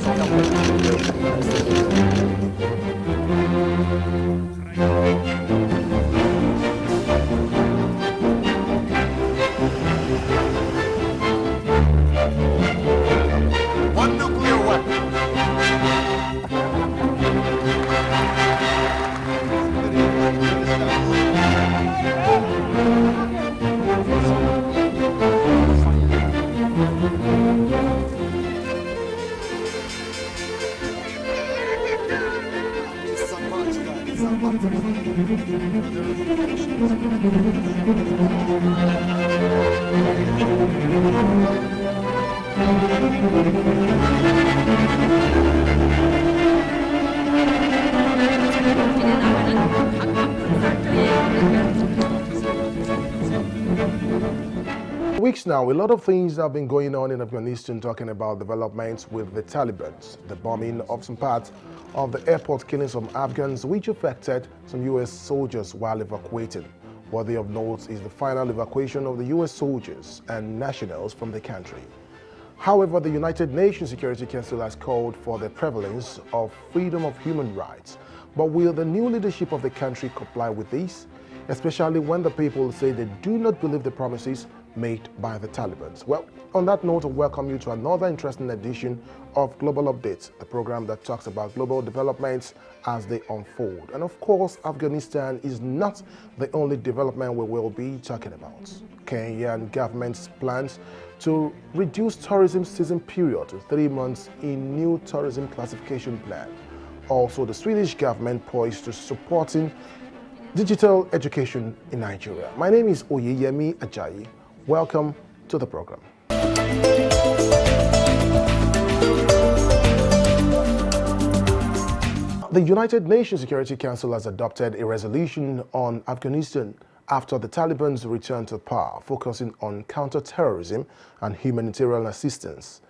One nuclear weapon. Weeks now, a lot of things have been going on in Afghanistan, talking about developments with the Taliban, the bombing of some parts of the airport, killing some Afghans, which affected some U.S. soldiers while evacuating. Worthy of note is the final evacuation of the U.S. soldiers and nationals from the country. However, the United Nations Security Council has called for the prevalence of freedom of human rights. But will the new leadership of the country comply with this? Especially when the people say they do not believe the promises made by the Taliban. Well, on that note, I welcome you to another interesting edition of Global Updates, a program that talks about global developments as they unfold. And of course, Afghanistan is not the only development we will be talking about. Kenyan government's plans to reduce tourism season period to 3 months in new tourism classification plan. Also, the Swedish government poised to supporting digital education in Nigeria. My name is Oyeyemi Ajayi. Welcome to the program. The United Nations Security Council has adopted a resolution on Afghanistan after the Taliban's return to power, focusing on counter-terrorism and humanitarian assistance.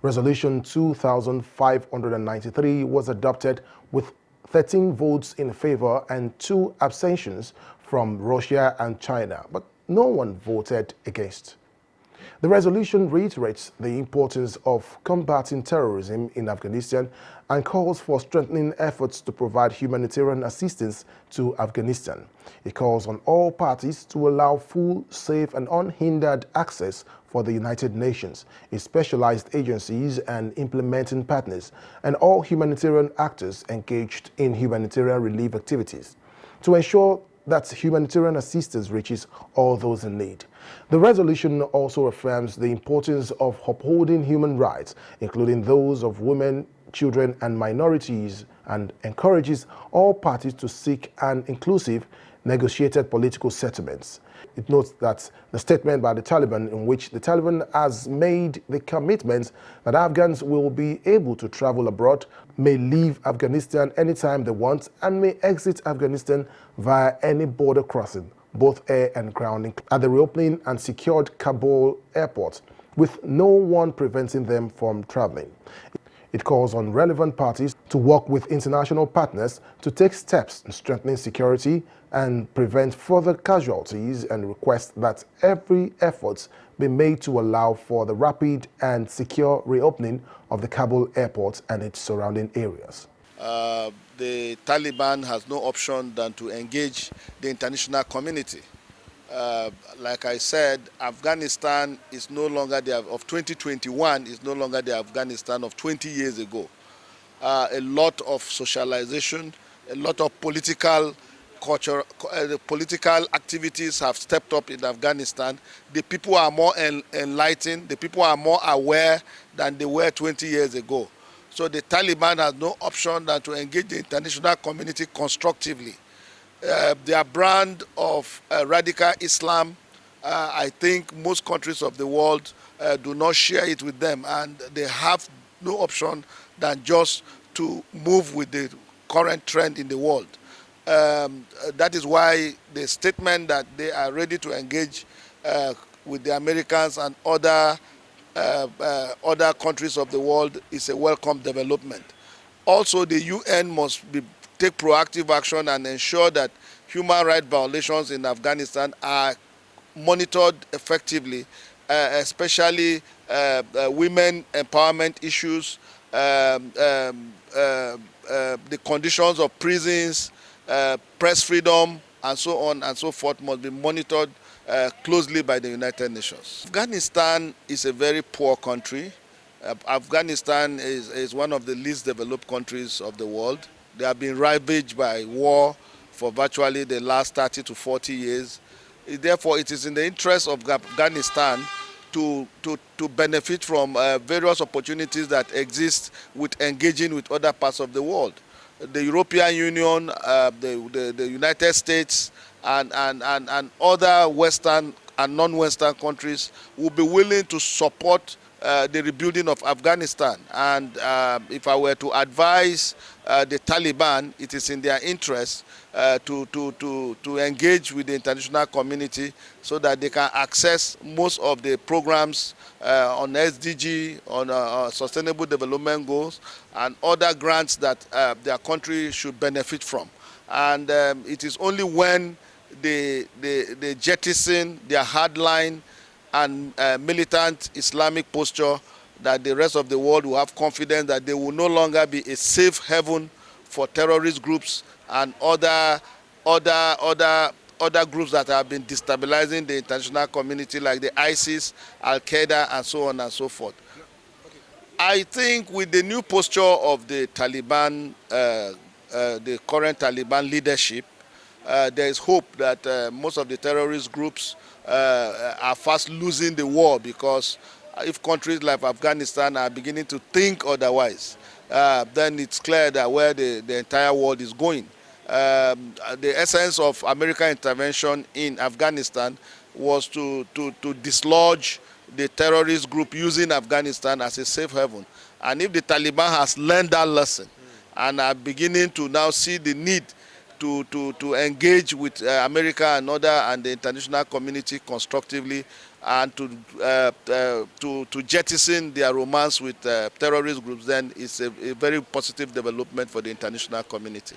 Resolution 2593 was adopted with 13 votes in favor and 2 abstentions from Russia and China, but no one voted against. The resolution reiterates the importance of combating terrorism in Afghanistan and calls for strengthening efforts to provide humanitarian assistance to Afghanistan. It calls on all parties to allow full, safe, and unhindered access for the United Nations, its specialized agencies and implementing partners, and all humanitarian actors engaged in humanitarian relief activities to ensure that humanitarian assistance reaches all those in need. The resolution also affirms the importance of upholding human rights, including those of women, children, and minorities, and encourages all parties to seek an inclusive, negotiated political settlements. It notes that the statement by the Taliban, in which the Taliban has made the commitment that Afghans will be able to travel abroad, may leave Afghanistan anytime they want, and may exit Afghanistan via any border crossing, both air and ground, at the reopening and secured Kabul airport, with no one preventing them from traveling. It calls on relevant parties to work with international partners to take steps in strengthening security and prevent further casualties, and requests that every effort be made to allow for the rapid and secure reopening of the Kabul airport and its surrounding areas. The Taliban has no option than to engage the international community. Like I said, Afghanistan is no longer of 2021 is no longer the Afghanistan of 20 years ago. A lot of socialization, a lot of political culture, political activities have stepped up in Afghanistan. The people are more enlightened, the people are more aware than they were 20 years ago. So the Taliban has no option than to engage the international community constructively. Their brand of radical Islam, I think most countries of the world do not share it with them, and they have no option than just to move with the current trend in the world. That is why the statement that they are ready to engage with the Americans and other countries of the world is a welcome development. Also, the UN must take proactive action and ensure that human rights violations in Afghanistan are monitored effectively, especially women empowerment issues the conditions of prisons, press freedom, and so on and so forth must be monitored closely by the United Nations. Afghanistan is a very poor country. Afghanistan is one of the least developed countries of the world. They have been ravaged by war for virtually the last 30 to 40 years. Therefore, it is in the interest of Afghanistan to benefit from various opportunities that exist with engaging with other parts of the world. The European Union, the United States, and other Western and non-Western countries will be willing to support the rebuilding of Afghanistan. And if I were to advise the Taliban, it is in their interest to engage with the international community so that they can access most of the programs on SDG, on Sustainable Development Goals, and other grants that their country should benefit from. And it is only when they jettison their hardline and militant Islamic posture that the rest of the world will have confidence that they will no longer be a safe haven for terrorist groups and other groups that have been destabilizing the international community, like the ISIS, Al-Qaeda, and so on and so forth. I think with the new posture of the Taliban, the current Taliban leadership, there is hope that most of the terrorist groups are fast losing the war, because if countries like Afghanistan are beginning to think otherwise, then it's clear that where the entire world is going. The essence of American intervention in Afghanistan was to dislodge the terrorist group using Afghanistan as a safe haven. And if the Taliban has learned that lesson and are beginning to now see the need to engage with America and the international community constructively, and to jettison their romance with terrorist groups, then it's a very positive development for the international community.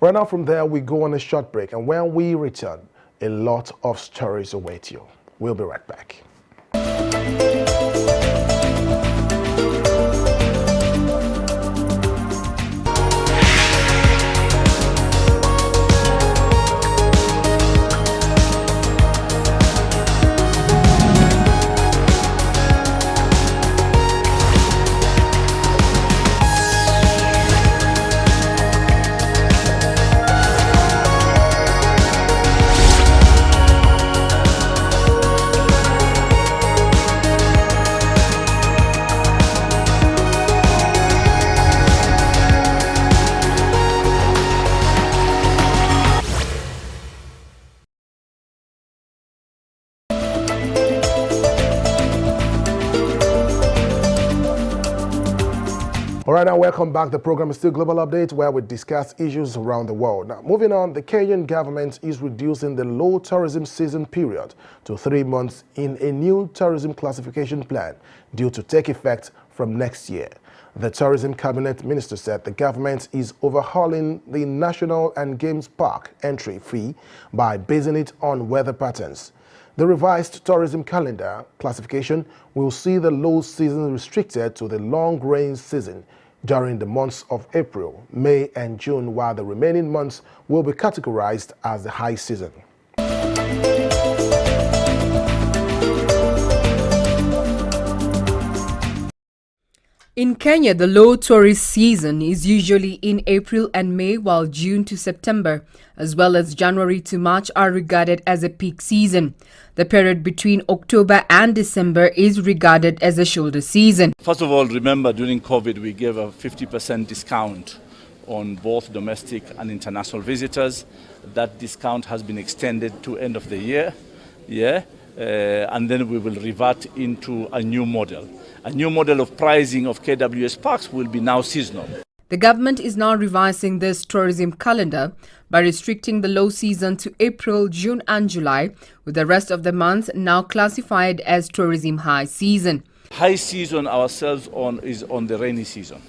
Right now, from there, we go on a short break, and when we return, a lot of stories await you. We'll be right back. All right, now welcome back. The program is still Global Update, where we discuss issues around the world. Now, moving on, the Kenyan government is reducing the low tourism season period to 3 months in a new tourism classification plan due to take effect from next year. The tourism cabinet minister said the government is overhauling the National and Games Park entry fee by basing it on weather patterns. The revised tourism calendar classification will see the low season restricted to the long rain season during the months of April, May, and June, while the remaining months will be categorized as the high season. In Kenya, the low tourist season is usually in April and May, while June to September, as well as January to March, are regarded as a peak season. The period between October and December is regarded as a shoulder season. First of all, remember during COVID, we gave a 50% discount on both domestic and international visitors. That discount has been extended to end of the year. And then we will revert into a new model. A new model of pricing of KWS parks will be now seasonal. The government is now revising this tourism calendar by restricting the low season to April, June and July, with the rest of the months now classified as tourism high season. High season ourselves is on the rainy season.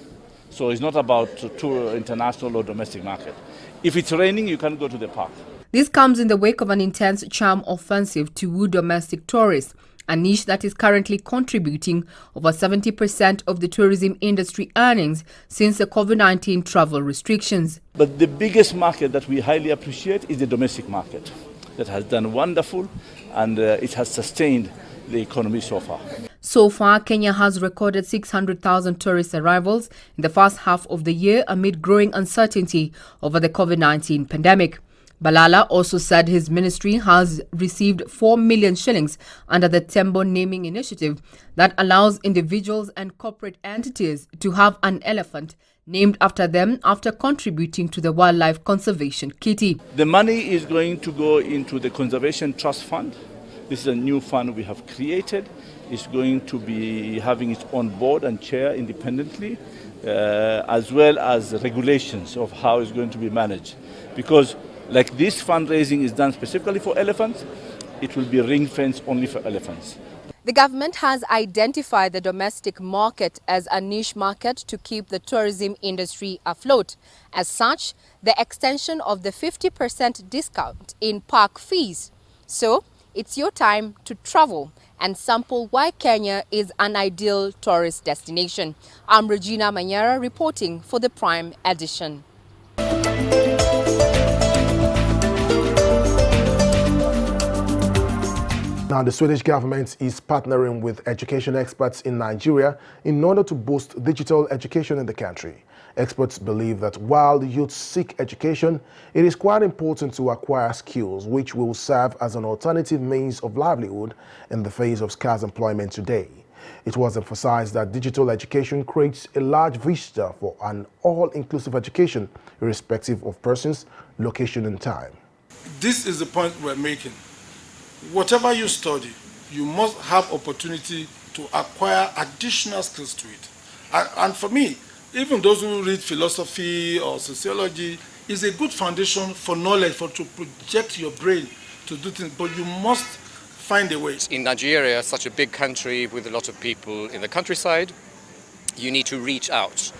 So it's not about tour international or domestic market. If it's raining, you can go to the park. This comes in the wake of an intense charm offensive to woo domestic tourists, a niche that is currently contributing over 70% of the tourism industry earnings since the COVID-19 travel restrictions. But the biggest market that we highly appreciate is the domestic market. That has done wonderful, and it has sustained the economy so far. So far, Kenya has recorded 600,000 tourist arrivals in the first half of the year amid growing uncertainty over the COVID-19 pandemic. Balala also said his ministry has received 4 million shillings under the Tembo naming initiative that allows individuals and corporate entities to have an elephant named after them after contributing to the Wildlife Conservation Kitty. The money is going to go into the Conservation Trust Fund. This is a new fund we have created. It's going to be having its own board and chair independently, as well as regulations of how it's going to be managed. Because like this fundraising is done specifically for elephants, it will be ring-fenced only for elephants. The government has identified the domestic market as a niche market to keep the tourism industry afloat. As such, the extension of the 50% discount in park fees. So, it's your time to travel and sample why Kenya is an ideal tourist destination. I'm Regina Manyara reporting for the Prime Edition. Now, the Swedish government is partnering with education experts in Nigeria in order to boost digital education in the country. Experts believe that while the youth seek education, it is quite important to acquire skills which will serve as an alternative means of livelihood in the face of scarce employment today. It was emphasized that digital education creates a large vista for an all-inclusive education, irrespective of persons, location, and time. This is the point we're making. Whatever you study, you must have opportunity to acquire additional skills to it. And for me, even those who read philosophy or sociology is a good foundation for knowledge, to project your brain to do things, but you must find a way. In Nigeria, such a big country with a lot of people in the countryside, you need to reach out.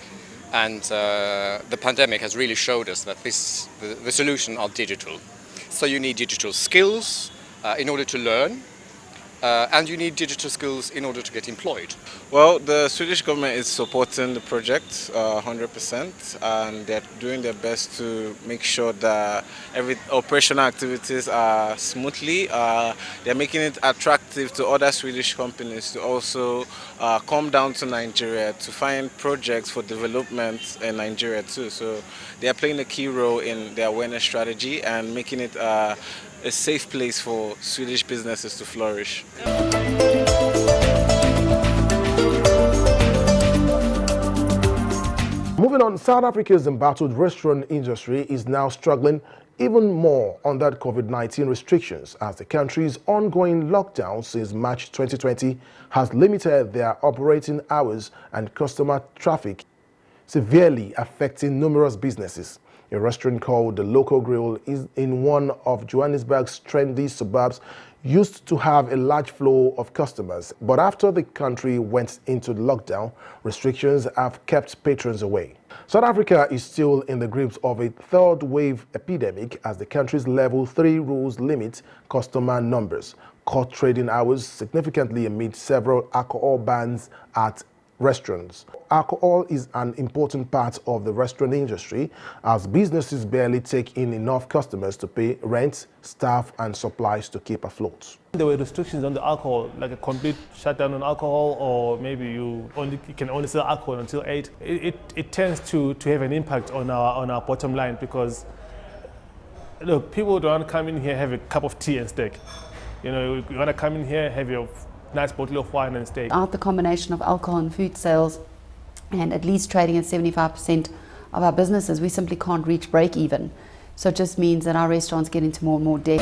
And the pandemic has really showed us that the solution are digital. So you need digital skills in order to learn, and you need digital skills in order to get employed. Well, the Swedish government is supporting the project 100%, and they're doing their best to make sure that every operational activities are smoothly. They're making it attractive to other Swedish companies to also come down to Nigeria to find projects for development in Nigeria too. So they are playing a key role in their awareness strategy and making it a safe place for Swedish businesses to flourish. Moving on, South Africa's embattled restaurant industry is now struggling even more under COVID-19 restrictions as the country's ongoing lockdown since March 2020 has limited their operating hours and customer traffic, severely affecting numerous businesses. A restaurant called The Local Grill is in one of Johannesburg's trendy suburbs, used to have a large flow of customers. But after the country went into lockdown, restrictions have kept patrons away. South Africa is still in the grips of a third wave epidemic as the country's level 3 rules limit customer numbers, cut trading hours significantly amid several alcohol bans at restaurants. Alcohol is an important part of the restaurant industry as businesses barely take in enough customers to pay rent, staff and supplies to keep afloat. There were restrictions on the alcohol, like a complete shutdown on alcohol, or maybe you can only sell alcohol until 8. It tends to have an impact on our bottom line because, look, people don't come in here have a cup of tea and steak. You know, you want to come in here, have your nice bottle of wine and steak. Out the combination of alcohol and food sales and at least trading at 75% of our businesses, we simply can't reach break even. So it just means that our restaurants get into more and more debt.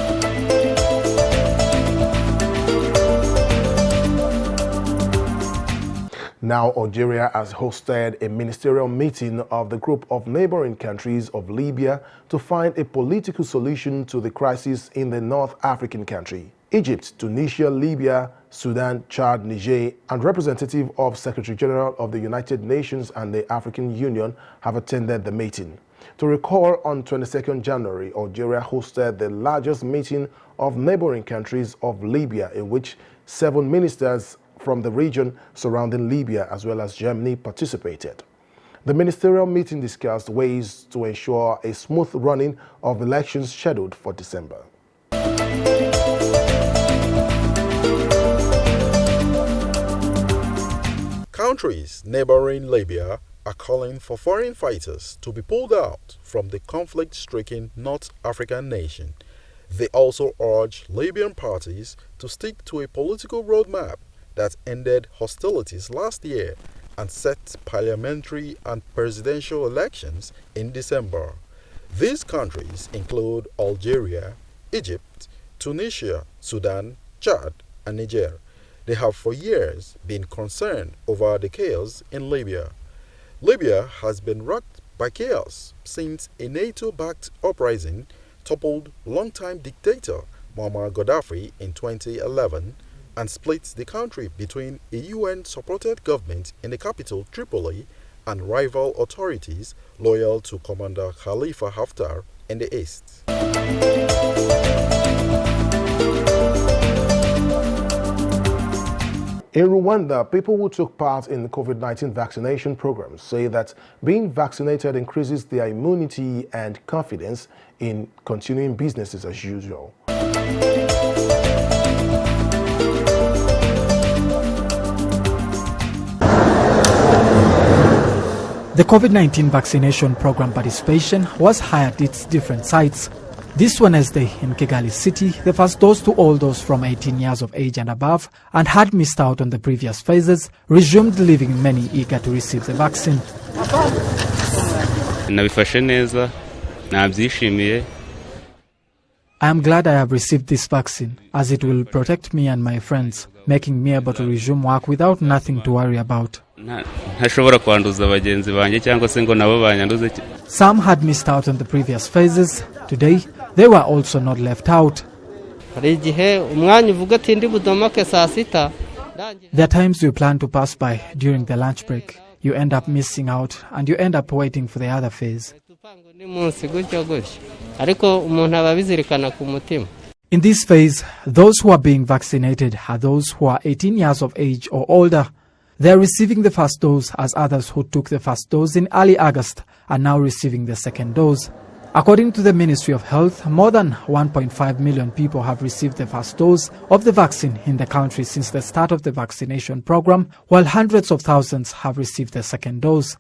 Now, Algeria has hosted a ministerial meeting of the group of neighboring countries of Libya to find a political solution to the crisis in the North African country. Egypt, Tunisia, Libya, Sudan, Chad, Niger, and representative of Secretary General of the United Nations and the African Union have attended the meeting. To recall, on 22nd January, Algeria hosted the largest meeting of neighboring countries of Libya, in which 7 ministers from the region surrounding Libya as well as Germany participated. The ministerial meeting discussed ways to ensure a smooth running of elections scheduled for December. Countries neighboring Libya are calling for foreign fighters to be pulled out from the conflict-stricken North African nation. They also urge Libyan parties to stick to a political roadmap that ended hostilities last year and set parliamentary and presidential elections in December. These countries include Algeria, Egypt, Tunisia, Sudan, Chad, and Niger. They have for years been concerned over the chaos in Libya. Libya has been rocked by chaos since a NATO-backed uprising toppled longtime dictator Muammar Gaddafi in 2011 and split the country between a UN-supported government in the capital, Tripoli, and rival authorities loyal to Commander Khalifa Haftar in the east. In Rwanda, people who took part in the COVID-19 vaccination programs say that being vaccinated increases their immunity and confidence in continuing businesses as usual. The COVID-19 vaccination program participation was high at its different sites. This Wednesday in Kigali City, the first dose to all those from 18 years of age and above and had missed out on the previous phases resumed, leaving many eager to receive the vaccine. I am glad I have received this vaccine, as it will protect me and my friends, making me able to resume work without nothing to worry about. Some had missed out on the previous phases. Today, they were also not left out. There are times you plan to pass by during the lunch break. You end up missing out and you end up waiting for the other phase. In this phase, those who are being vaccinated are those who are 18 years of age or older. They are receiving the first dose, as others who took the first dose in early August are now receiving the second dose. According to the Ministry of Health, more than 1.5 million people have received the first dose of the vaccine in the country since the start of the vaccination program, while hundreds of thousands have received the second dose.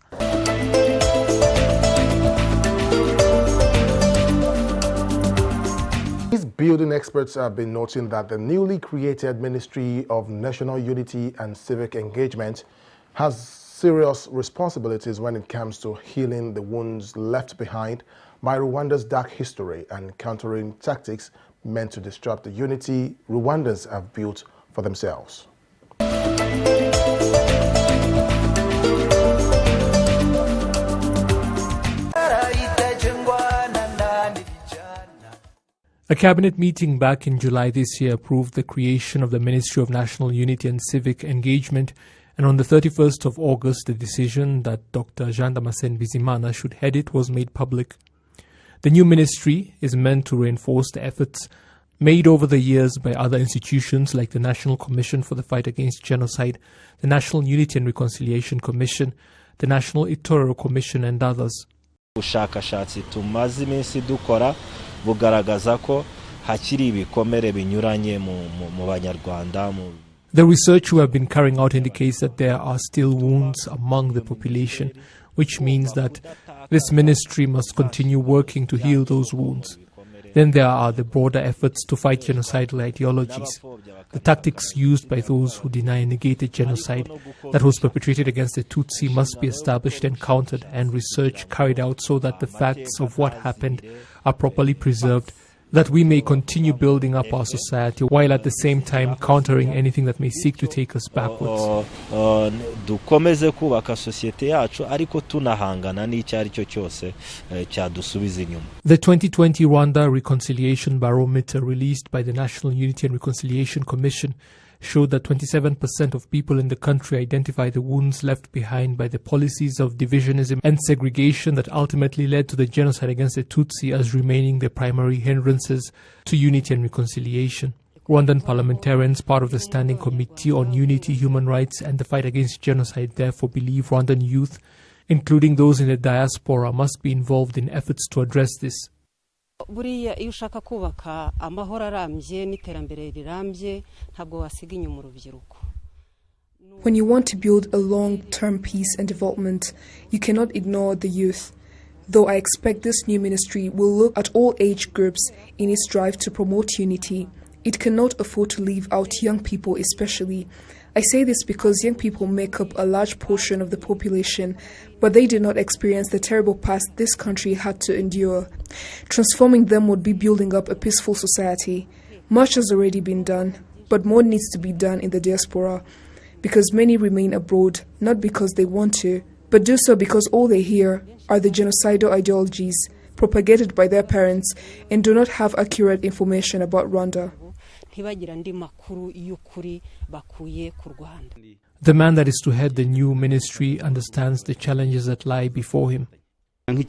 Building experts have been noting that the newly created Ministry of National Unity and Civic Engagement has serious responsibilities when it comes to healing the wounds left behind by Rwanda's dark history and countering tactics meant to disrupt the unity Rwandans have built for themselves. A cabinet meeting back in July this year approved the creation of the Ministry of National Unity and Civic Engagement, and on the 31st of August, the decision that Dr. Jean Damascene Bizimana should head it was made public. The new ministry is meant to reinforce the efforts made over the years by other institutions like the National Commission for the Fight Against Genocide, the National Unity and Reconciliation Commission, the National Electoral Commission, and others. ubushakashatsi tumaze iminsi dukora bugaragaza ko hakiri ibikomere binyuranye mu banyarwanda. The research we have been carrying out indicates that there are still wounds among the population, which means that this ministry must continue working to heal those wounds. Then there are the broader efforts to fight genocidal ideologies. The tactics used by those who deny and negate the genocide that was perpetrated against the Tutsi must be established and countered, and research carried out so that the facts of what happened are properly preserved, that we may continue building up our society while at the same time countering anything that may seek to take us backwards. Dukomeze kubaka societe yacu ariko tunahangana n'icyari cyo cyose cyadusubiza inyuma. The 2020 Rwanda Reconciliation Barometer released by the National Unity and Reconciliation Commission showed that 27% of people in the country identify the wounds left behind by the policies of divisionism and segregation that ultimately led to the genocide against the Tutsi as remaining the primary hindrances to unity and reconciliation. Rwandan parliamentarians, part of the Standing Committee on Unity, Human Rights and the Fight Against Genocide, therefore believe Rwandan youth, including those in the diaspora, must be involved in efforts to address this. buriya iyo ushaka kubaka amahoro arambye n'iterambere rirambye ntabwo wasiga inyuma urubyiruko. When you want to build a long-term peace and development, you cannot ignore the youth. Though I expect this new ministry will look at all age groups in its drive to promote unity, it cannot afford to leave out young people especially. I say this because young people make up a large portion of the population, but they did not experience the terrible past this country had to endure. Transforming them would be building up a peaceful society. Much has already been done, but more needs to be done in the diaspora, because many remain abroad, not because they want to, but do so because all they hear are the genocidal ideologies propagated by their parents and do not have accurate information about Rwanda. The man that is to head the new ministry understands the challenges that lie before him. The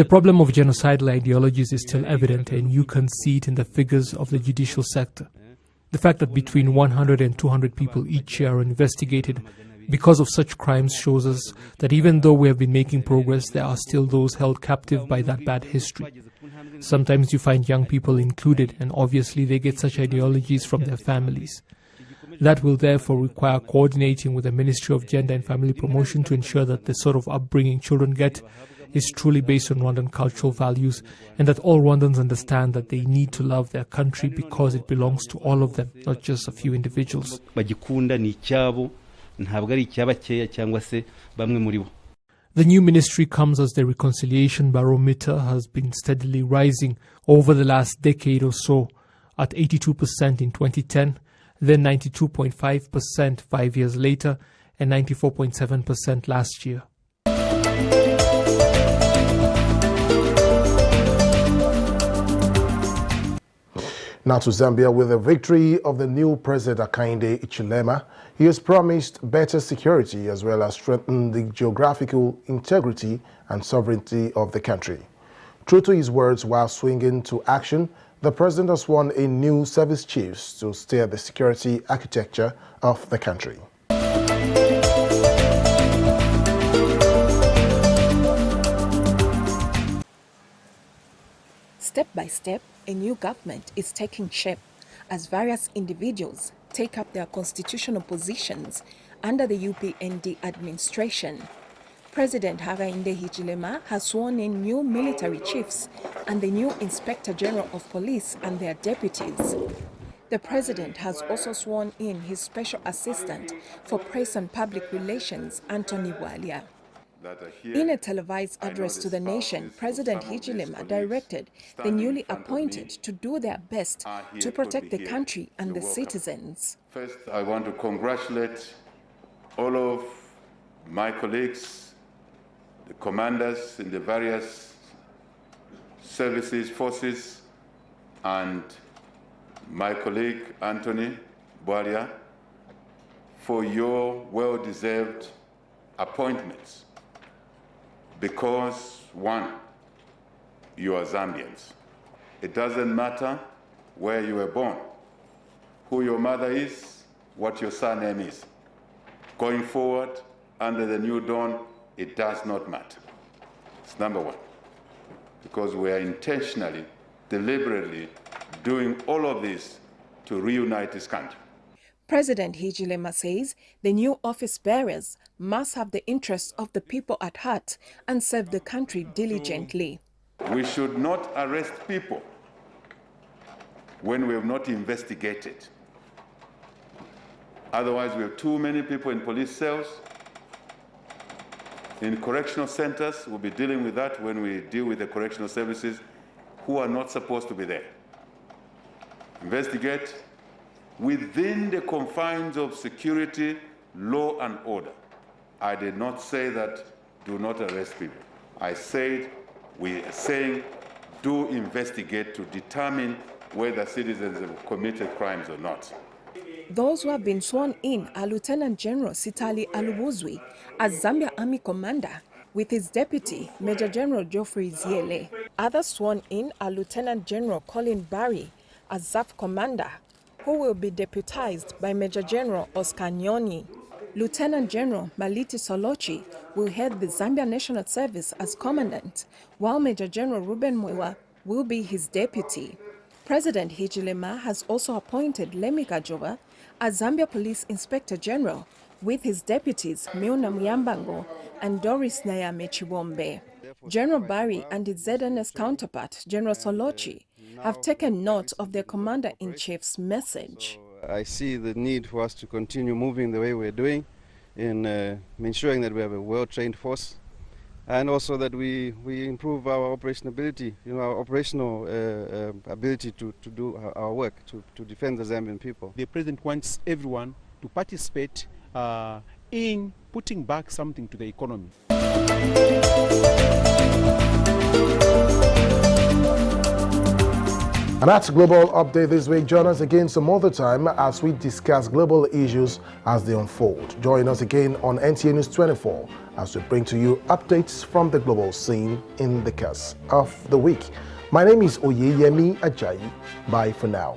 problem of genocidal ideologies is still evident, and you can see it in the figures of the judicial sector. The fact that between 100 and 200 people each year are investigated because of such crimes shows us that even though we have been making progress, there are still those held captive by that bad history. Sometimes you find young people included, and obviously they get such ideologies from their families. That will therefore require coordinating with the Ministry of Gender and Family Promotion to ensure that the sort of upbringing children get is truly based on Rwandan cultural values, and that all Rwandans understand that they need to love their country because it belongs to all of them, not just a few individuals. The new ministry comes as the reconciliation barometer has been steadily rising over the last decade or so, at 82% in 2010, then 92.5% 5 years later, and 94.7% last year. Now to Zambia. With the victory of the new President Hakainde Hichilema, he has promised better security as well as strengthen the geographical integrity and sovereignty of the country. True to his words while swinging to action, the president has sworn in new service chiefs to steer the security architecture of the country. Step by step, a new government is taking shape as various individuals take up their constitutional positions under the UPND administration. President Hakainde Hichilema has sworn in new military chiefs and the new Inspector General of Police and their deputies. The president has also sworn in his special assistant for press and public relations, Anthony Walia. In a televised address to the nation, President Hichilema directed the newly appointed to do their best to protect the country and the citizens. First, I want to congratulate all of my colleagues, the commanders in the various services, forces, and my colleague Anthony Bwalia for your well-deserved appointments. Because, one, you are Zambians. It doesn't matter where you were born, who your mother is, what your surname is. Going forward, under the new dawn, it does not matter. It's number one. Because we are intentionally, deliberately doing all of this to reunite this country. President Hichilema says the new office bearers must have the interests of the people at heart and serve the country diligently. We should not arrest people when we have not investigated. Otherwise, we have too many people in police cells. In correctional centers, we'll be dealing with that when we deal with the correctional services who are not supposed to be there. Investigate within the confines of security, law, and order. I did not say that do not arrest people. I said we are saying do investigate to determine whether citizens have committed crimes or not. Those who have been sworn in are Lieutenant General Sitali Alubuzwi as Zambia Army Commander, with his deputy, Major General Geoffrey Ziele. Others sworn in are Lieutenant General Colin Barry as ZAF Commander, who will be deputized by Major General Oscar Nyoni. Lieutenant General Maliti Solochi will head the Zambia National Service as Commandant, while Major General Ruben Mwewa will be his deputy. President Hichilema has also appointed Lemi Kajova as Zambia Police Inspector General, with his deputies Miona Muyambango and Doris Nyame Chibombe. General Barry and his ZNS counterpart, General Solochi, have taken note of their Commander-in-Chief's message. I see the need for us to continue moving the way we're doing in ensuring that we have a well-trained force, and also that we improve our operationability, our operational ability to do our work, to defend the Zambian people. The President wants everyone to participate in putting back something to the economy. And that's Global Update this week. Join us again some other time as we discuss global issues as they unfold. Join us again on NTA News 24 as we bring to you updates from the global scene in the course of the week. My name is Oyeyemi Ajayi. Bye for now.